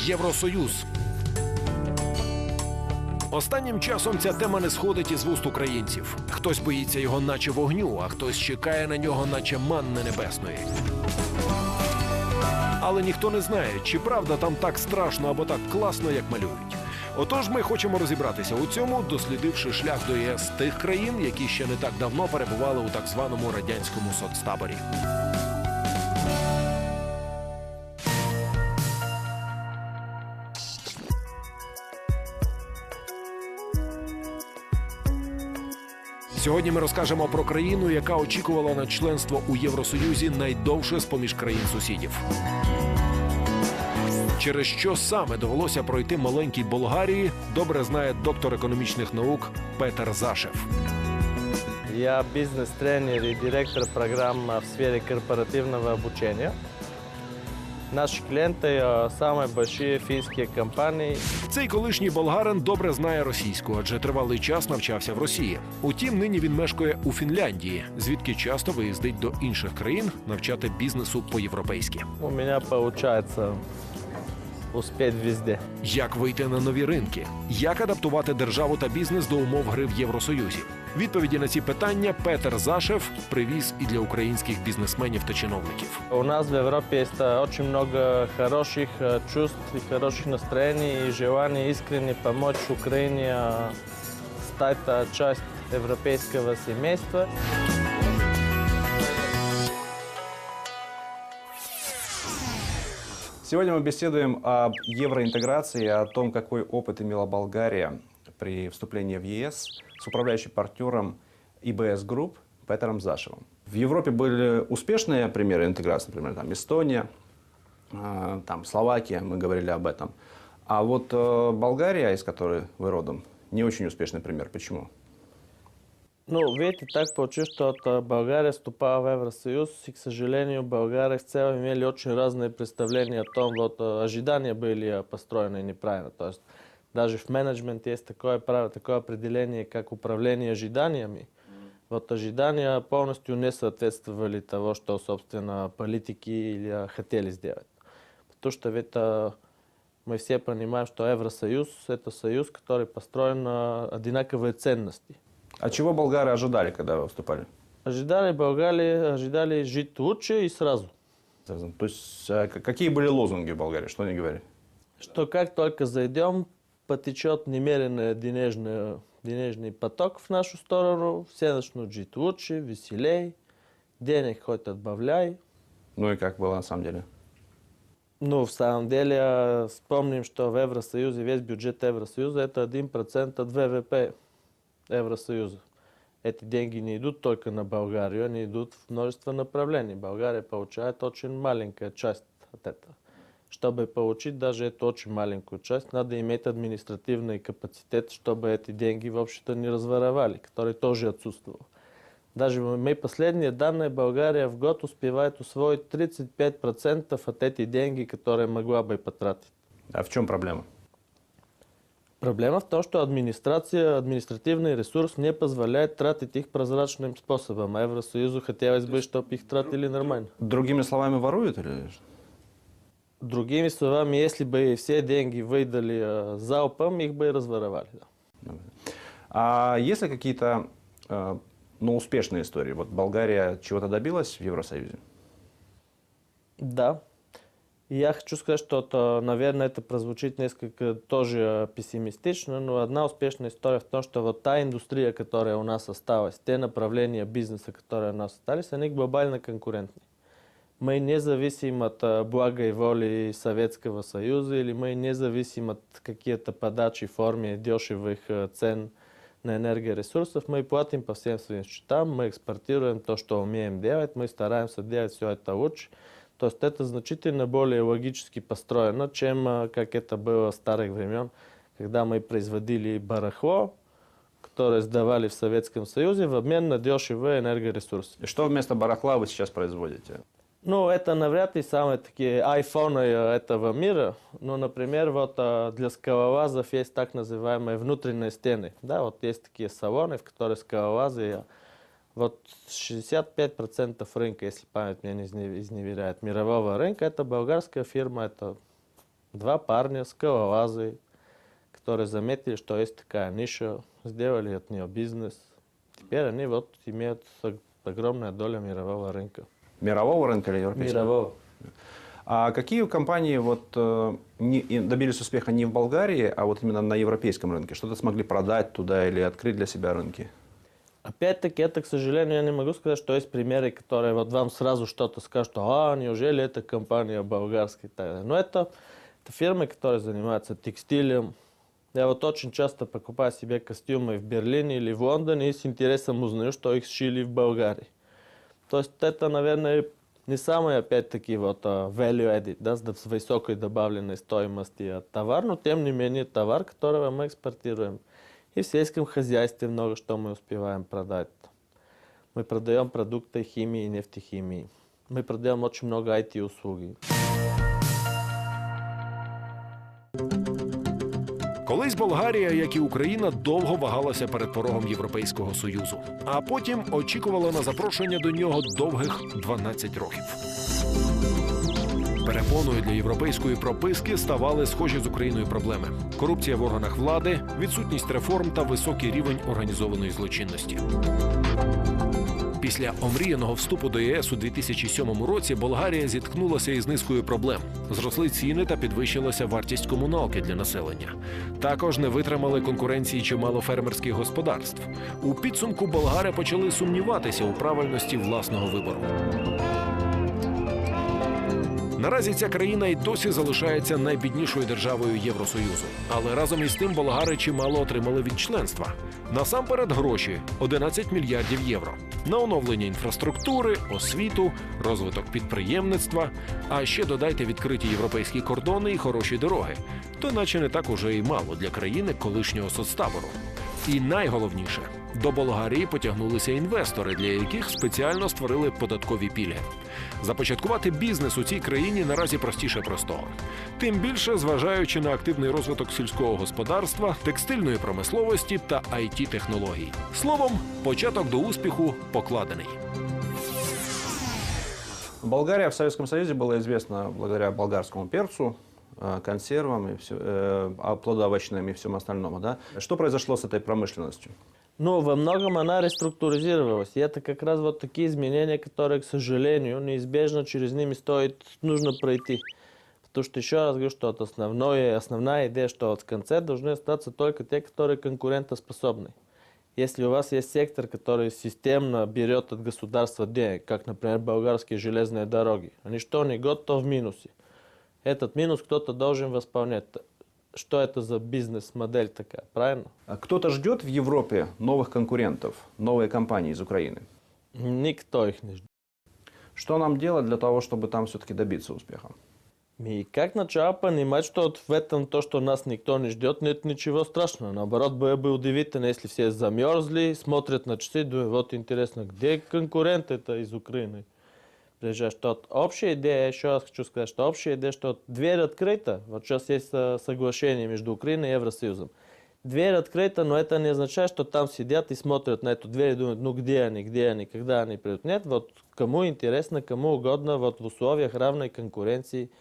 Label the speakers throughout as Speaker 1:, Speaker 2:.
Speaker 1: Євросоюз. Останнім часом ця тема не сходить із вуст українців. Хтось боїться його наче вогню, а хтось чекає на нього наче манни небесної. Але ніхто не знає, чи правда там так страшно або так класно, як малюють. Отож ми хочемо розібратися у цьому, дослідивши шлях до ЄС тих країн, які ще не так давно перебували у так званому радянському соцтаборі. Сьогодні ми розкажемо про країну, яка очікувала на членство у Євросоюзі найдовше з-поміж країн-сусідів. Через що саме довелося пройти маленькій Болгарії, добре знає доктор економічних наук Петър Зашев.
Speaker 2: Я бизнес-тренер и директор программ в сфере корпоративного обучения. Наши клиенты – самые большие финские компании.
Speaker 1: Цей колишній болгарин добре знає російську, адже тривалий час навчався в Росії. Утім, нині він мешкає у Фінляндії, звідки часто виїздить до інших країн навчати бізнесу по-європейськи.
Speaker 2: У меня получается успеть везде.
Speaker 1: Як вийти на нові ринки? Як адаптувати державу та бізнес до умов гри в Євросоюзі? Відповіді на ці питання Петър Зашев привіз і для українських бізнесменів та чиновників.
Speaker 2: У нас в Европе есть очень много хороших чувств и хороших настроений и желаний искренне помочь Украине стать частью европейского семейства.
Speaker 3: Сегодня мы беседуем об евроинтеграции, о том, какой опыт имела Болгария при вступлении в ЕС с управляющим партнером ИБС Групп Петъром Зашевым. В Европе были успешные примеры интеграции, например, там Эстония, там Словакия, мы говорили об этом. А вот Болгария, из которой вы родом, не очень успешный пример. Почему?
Speaker 2: Ну, видите, так получилось, что България вступала в Евросоюз и, к сожалению, България в целом имели очень разные представления о том, вот ожидания были построены неправильно. То есть даже в менеджменте есть такое определение, как управление ожиданиями. Вот ожидания полностью не соответствовали того, что, собственно, политики или хотели сделать. Потому что ведь мы все понимаем, что Евросоюз – это союз, который построен на одинаковые ценности.
Speaker 3: А чего болгары ожидали, когда вы вступали?
Speaker 2: Ожидали жить лучше и сразу.
Speaker 3: То есть какие были лозунги в Болгарии, что они говорили?
Speaker 2: Что как только зайдем, потечет немеренный денежный поток в нашу сторону, все начнут жить лучше, веселей, денег хоть отбавляй.
Speaker 3: Ну и как было на самом деле?
Speaker 2: Ну, в самом деле, вспомним, что в Евросоюзе, весь бюджет Евросоюза – это 1% от ВВП Евросоюза. Эти деньги не идут только на Болгарию, они идут в множество направлений. Болгария получает очень маленькая часть от этого. Чтобы получить даже эту очень маленькую часть, надо иметь административный капацитет, чтобы эти деньги вообще-то не разворовали, который тоже отсутствовал. Даже мои последние данные, Болгария в год успевает усвоить 35% от этих денег, которые могла бы потратить.
Speaker 3: А в чем проблема?
Speaker 2: Проблема в том, что административный ресурс не позволяет тратить их прозрачным способом. А Евросоюзу хотелось бы, чтобы их тратили нормально.
Speaker 3: Другими словами, воруют или?
Speaker 2: Другими словами, если бы все деньги выдали залпом, их бы и разворовали. Да.
Speaker 3: А есть ли какие-то успешные истории? Вот Болгария чего-то добилась в Евросоюзе?
Speaker 2: Да. И я хочу сказать, что, наверное, это прозвучит несколько тоже пессимистично, но одна успешная история в том, что вот та индустрия, которая у нас осталась, те направления бизнеса, которые у нас остались, они глобально конкурентны. Мы не зависим от благой воли Советского Союза или мы не зависим от какие-то подачи в форме дешевых цен на энергоресурсов. Мы платим по всем своим счетам, мы экспортируем то, что умеем делать, мы стараемся делать все это лучше. То есть это значительно более логически построено, чем как это было в старых времен, когда мы производили барахло, которое сдавали в Советском Союзе в обмен на дешевые энергоресурсы.
Speaker 3: И что вместо барахла вы сейчас производите?
Speaker 2: Ну, это навряд ли самые такие айфоны этого мира. Ну, например, вот для скалолазов есть так называемые внутренние стены. Да, вот есть такие салоны, в которых скалолазы. Вот 65% рынка, если память меня не изневеряет, мирового рынка, это болгарская фирма, это Два парня, скалолазы, которые заметили, что есть такая ниша, сделали от нее бизнес. Теперь они вот имеют огромная доля мирового рынка.
Speaker 3: Мирового рынка или европейского?
Speaker 2: Мирового.
Speaker 3: А какие компании добились успеха не в Болгарии, а вот именно на европейском рынке? Что-то смогли продать туда или открыть для себя рынки?
Speaker 2: Опять-таки, это, к сожалению, я не могу сказать, что есть примеры, которые вот вам сразу что-то скажут, неужели это компания болгарская и так далее. Но это фирмы, которые занимаются текстилем. Я вот очень часто покупаю себе костюмы в Берлине или в Лондоне и с интересом узнаю, что их сшили в Болгарии. То есть это, наверное, не самый, опять-таки, вот value added, да, с высокой добавленной стоимостью товар, но тем не менее товар, которого мы экспортируем. И в сельском хозяйстве много что мы успеваем продать. Мы продаем продукты химии и нефтехимии. Мы продаем очень много IT-услуги.
Speaker 1: Колись Болгарія, як і Україна, довго вагалася перед порогом Європейського Союзу, а потім очікувала на запрошення до нього довгих 12 років. Перепоною для європейської прописки ставали схожі з Україною проблеми: корупція в органах влади, відсутність реформ та високий рівень організованої злочинності. Після омріяного вступу до ЄС у 2007 році Болгарія зіткнулася із низкою проблем. Зросли ціни та підвищилася вартість комуналки для населення. Також не витримали конкуренції чимало фермерських господарств. У підсумку болгари почали сумніватися у правильності власного вибору. Наразі ця країна й досі залишається найбіднішою державою Євросоюзу. Але разом із тим болгари чимало отримали від членства. Насамперед гроші – 11 мільярдів євро. На оновлення інфраструктури, освіту, розвиток підприємництва. А ще додайте відкриті європейські кордони і хороші дороги. То наче не так уже і мало для країни колишнього соцтабору. І найголовніше – до Болгарії потягнулися інвестори, для яких спеціально створили податкові пільги. Започаткувати бізнес у цій країні наразі простіше простого. Тим більше, зважаючи на активний розвиток сільського господарства, текстильної промисловості та IT-технологій. Словом, початок до успіху покладений.
Speaker 3: Болгария в Советском Союзе была известна благодаря болгарскому перцу, консервам, и плодоовощным и всему остальному. Да? Что произошло с этой промышленностью?
Speaker 2: Ну, во многом она реструктуризировалась. И это как раз вот такие изменения, которые, к сожалению, неизбежно через ними нужно пройти. Потому что, еще раз говорю, что основная идея, что вот в конце должны остаться только те, которые конкурентоспособны. Если у вас есть сектор, который системно берет от государства денег, как, например, болгарские железные дороги, они что ни год, то в минусе. Этот минус кто-то должен восполнять. Что это за бизнес-модель такая, правильно?
Speaker 3: Кто-то ждет в Европе новых конкурентов, новые компании из Украины?
Speaker 2: Никто их не ждет.
Speaker 3: Что нам делать для того, чтобы там все-таки добиться успеха?
Speaker 2: И как начало понимать, что вот в этом то, что нас никто не ждет, нет ничего страшного. Наоборот, было бы удивительно, если все замерзли, смотрят на часы, думают, вот интересно, где конкурент это из Украины? Что общая идея, еще раз хочу сказать, что общая идея, что дверь открыта. Вот сейчас есть соглашение между Украиной и Евросоюзом. Дверь открыта, но это не означает, что там сидят и смотрят на эту дверь и думают, ну где они, когда они придут. Нет, вот кому интересно, кому угодно, вот в условиях равной конкуренции,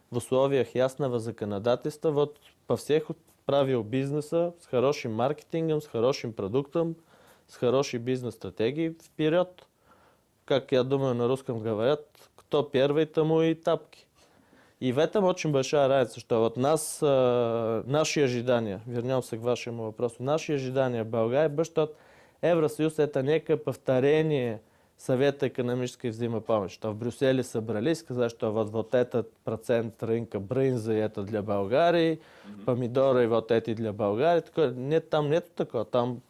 Speaker 2: в условиях ясного законодательства, вот по всех правил бизнеса, с хорошим маркетингом, с хорошим продуктом, с хорошей бизнес-стратегией вперед. Как я думаю, на русском говорят, кто первый, тому и тапки. И в этом очень большая разница, что вот наши ожидания, вернемся к вашему вопросу, наши ожидания в Болгарии, что Евросоюз это некое повторение Совета экономической взаимопомощи, что в Брюсселе собрались, сказать, что вот этот процент рынка брынзы это для Болгарии, помидоры вот эти для Болгарии. Нет, там нет такого, там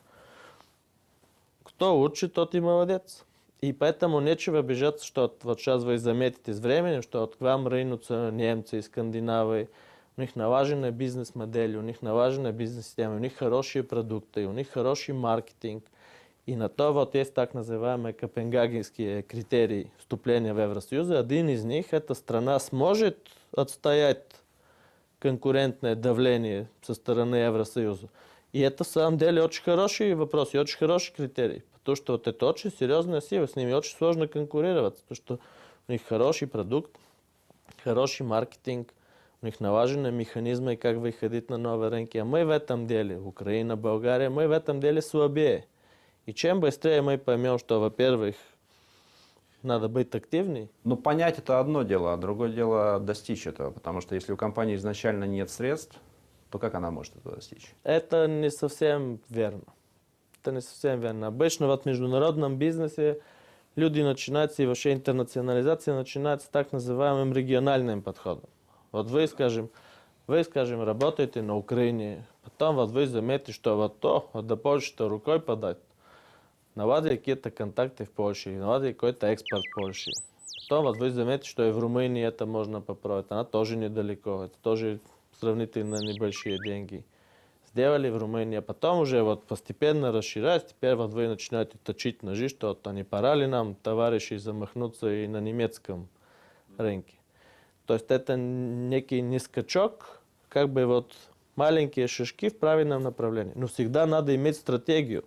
Speaker 2: кто лучше, тот и молодец. И поэтому нечего обижаться, что вот сейчас вы заметите с временем, что вот к вам рынутся немцы из Скандинавии, у них налажена бизнес-модель, у них налажена бизнес-система, у них хорошие продукты, у них хороший маркетинг. И на то вот есть так называемые копенгагенские критерии вступления в Евросоюз. Один из них, эта страна сможет отстоять конкурентное давление со стороны Евросоюза. И это, в самом деле, очень хороший вопрос и очень хороший критерий. Потому что вот это очень серьезная сила, с ними очень сложно конкурировать. Потому что у них хороший продукт, хороший маркетинг, У них налажен механизма и как выходить на новые рынки. А мы в этом деле, Украина, България, мы в этом деле слабее. И чем быстрее мы поймем, что, во-первых, надо быть активней.
Speaker 3: Но понять это одно дело, а другое дело достичь этого. Потому что если у компании изначально нет средств, то как она может это достичь?
Speaker 2: Это не совсем верно. Это не совсем верно. Обычно в международном бизнесе люди начинают, и вообще интернационализация начинается так называемым региональным подходом. Вот вы, скажем, работаете на Украине, потом вот вы заметите, что вот то, вот до Польши, то рукой подать. Наладили какие-то контакты в Польше, наладили какой-то экспорт в Польше. Потом вот вы заметите, что и в Румынии это можно попробовать. Она тоже недалеко, это тоже сравнительно небольшие деньги. Сделали в Румынии, а потом уже вот постепенно расширяясь, теперь вот вы начинаете точить ножи, что вот не пора ли нам, товарищи, замахнуться и на немецком рынке. То есть это некий не скачок, как бы вот маленькие шажки в правильном направлении. Но всегда надо иметь стратегию.